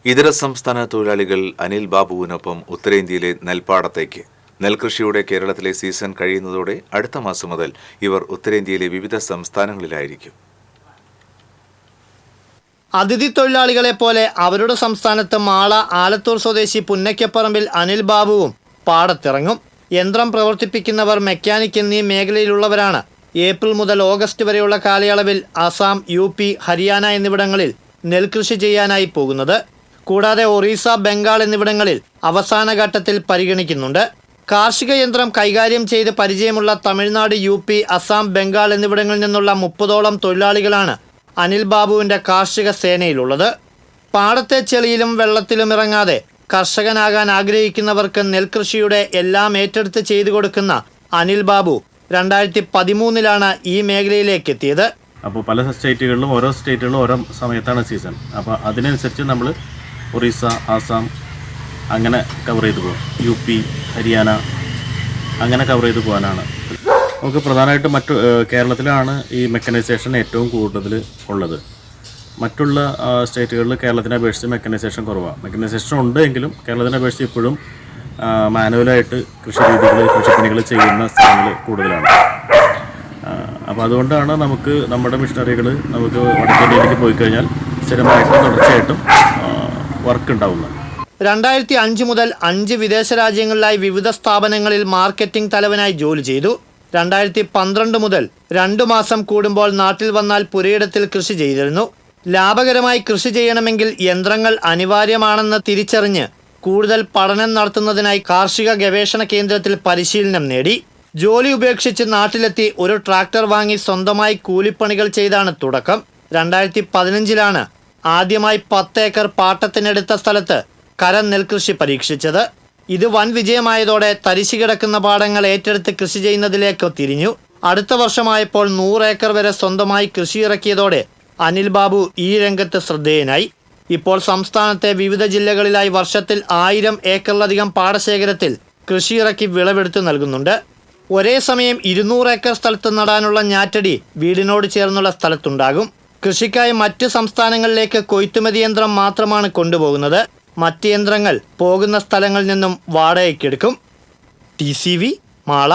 ഇതര സംസ്ഥാന തൊഴിലാളികൾ അനിൽ ബാബുവിനൊപ്പം ഉത്തരേന്ത്യയിലെ നെൽപ്പാടത്തേക്ക്. നെൽകൃഷിയുടെ കേരളത്തിലെ സീസൺ കഴിയുന്നതോടെ അടുത്ത മാസം മുതൽ ഇവർ ഉത്തരേന്ത്യയിലെ വിവിധ സംസ്ഥാനങ്ങളിലായിരിക്കും. അതിഥി തൊഴിലാളികളെ പോലെ അവരുടെ സംസ്ഥാനത്ത് മാള ആലത്തൂർ സ്വദേശി പുന്നയ്ക്കപ്പറമ്പിൽ അനിൽ ബാബുവും പാടത്തിറങ്ങും. യന്ത്രം പ്രവർത്തിപ്പിക്കുന്നവർ, മെക്കാനിക് എന്നീ മേഖലയിലുള്ളവരാണ് ഏപ്രിൽ മുതൽ ഓഗസ്റ്റ് വരെയുള്ള കാലയളവിൽ അസം, UP, ഹരിയാന എന്നിവിടങ്ങളിൽ നെൽകൃഷി ചെയ്യാനായി പോകുന്നത്. കൂടാതെ ഒറീസ, ബംഗാൾ എന്നിവിടങ്ങളിൽ അവസാന ഘട്ടത്തിൽ പരിഗണിക്കുന്നുണ്ട്. കാർഷിക യന്ത്രം കൈകാര്യം ചെയ്ത് പരിചയമുള്ള തമിഴ്നാട്, UP, അസം, ബംഗാൾ എന്നിവിടങ്ങളിൽ നിന്നുള്ള 30ഓളം തൊഴിലാളികളാണ് അനിൽ ബാബുവിൻ്റെ കാർഷിക സേനയിലുള്ളത്. പാടത്തെ ചെളിയിലും വെള്ളത്തിലും ഇറങ്ങാതെ കർഷകനാകാൻ ആഗ്രഹിക്കുന്നവർക്ക് നെൽകൃഷിയുടെ എല്ലാം ഏറ്റെടുത്ത് ചെയ്തു കൊടുക്കുന്ന അനിൽ ബാബു 2013 ഈ മേഖലയിലേക്ക് എത്തിയത്. അപ്പോൾ പല സ്റ്റേറ്റുകളിലും ഓരോ സമയത്താണ് സീസൺ. അപ്പോൾ അതിനനുസരിച്ച് നമ്മൾ ഒറീസ, ആസാം അങ്ങനെ കവർ ചെയ്ത് പോകും. UP, ഹരിയാന അങ്ങനെ കവർ ചെയ്ത് പോകാനാണ്. നമുക്ക് പ്രധാനമായിട്ടും കേരളത്തിലാണ് ഈ മെക്കനൈസേഷൻ ഏറ്റവും കൂടുതൽ ഉള്ളത്. മറ്റുള്ള സ്റ്റേറ്റുകളിൽ കേരളത്തിനെ അപേക്ഷിച്ച് മെക്കനൈസേഷൻ കുറവാണ്. മെക്കനൈസേഷൻ ഉണ്ട് എങ്കിലും കേരളത്തിനെ അപേക്ഷിച്ച് ഇപ്പോഴും മാനുവലായിട്ട് കൃഷിപ്പണികൾ ചെയ്യുന്ന സ്ഥലങ്ങൾ കൂടുതലാണ്. അപ്പോൾ അതുകൊണ്ടാണ് നമുക്ക് നമ്മുടെ മിഷനറികൾ നമുക്ക് വടക്കേന്ത്യയിലേക്ക് പോയി കഴിഞ്ഞാൽ സ്ഥിരമായിട്ടും തുടർച്ചയായിട്ടും വർക്ക് ഉണ്ടാവുന്നത്. 2005 മുതൽ 5 വിദേശ രാജ്യങ്ങളിലായി വിവിധ സ്ഥാപനങ്ങളിൽ മാർക്കറ്റിംഗ് തലവനായി ജോലി ചെയ്തു. 2012 മുതൽ 2 മാസം കൂടുമ്പോൾ നാട്ടിൽ വന്നാൽ പുരയിടത്തിൽ കൃഷി ചെയ്തിരുന്നു. ലാഭകരമായി കൃഷി ചെയ്യണമെങ്കിൽ യന്ത്രങ്ങൾ അനിവാര്യമാണെന്ന് തിരിച്ചറിഞ്ഞ് കൂടുതൽ പഠനം നടത്തുന്നതിനായി കാർഷിക ഗവേഷണ കേന്ദ്രത്തിൽ പരിശീലനം നേടി. ജോലി ഉപേക്ഷിച്ച് നാട്ടിലെത്തി ഒരു ട്രാക്ടർ വാങ്ങി സ്വന്തമായി കൂലിപ്പണികൾ ചെയ്താണ് തുടക്കം. 2015 ആദ്യമായി 10 ഏക്കർ പാട്ടത്തിനെടുത്ത സ്ഥലത്ത് കരം നെൽകൃഷി പരീക്ഷിച്ചത്. ഇത് വൻ വിജയമായതോടെ തരിശു കിടക്കുന്ന പാടങ്ങൾ ഏറ്റെടുത്ത് കൃഷി ചെയ്യുന്നതിലേക്ക് തിരിഞ്ഞു. അടുത്ത വർഷമായപ്പോൾ 100 ഏക്കർ വരെ സ്വന്തമായി കൃഷി ഇറക്കിയതോടെ അനിൽ ബാബു ഈ രംഗത്ത് ശ്രദ്ധേയനായി. ഇപ്പോൾ സംസ്ഥാനത്തെ വിവിധ ജില്ലകളിലായി വർഷത്തിൽ 1000 ഏക്കറിലധികം പാടശേഖരത്തിൽ കൃഷിയിറക്കി വിളവെടുത്ത് നൽകുന്നുണ്ട്. ഒരേ സമയം 200 ഏക്കർ സ്ഥലത്ത് നടാനുള്ള ഞാറ്റടി വീടിനോട് ചേർന്നുള്ള സ്ഥലത്തുണ്ടാകും. കൃഷിക്കായി മറ്റ് സംസ്ഥാനങ്ങളിലേക്ക് കൊയ്ത്തുമതി യന്ത്രം മാത്രമാണ് കൊണ്ടുപോകുന്നത്. മറ്റ് യന്ത്രങ്ങൾ പോകുന്ന സ്ഥലങ്ങളിൽ നിന്നും വാടകയ്ക്കെടുക്കും. TCV, മാള.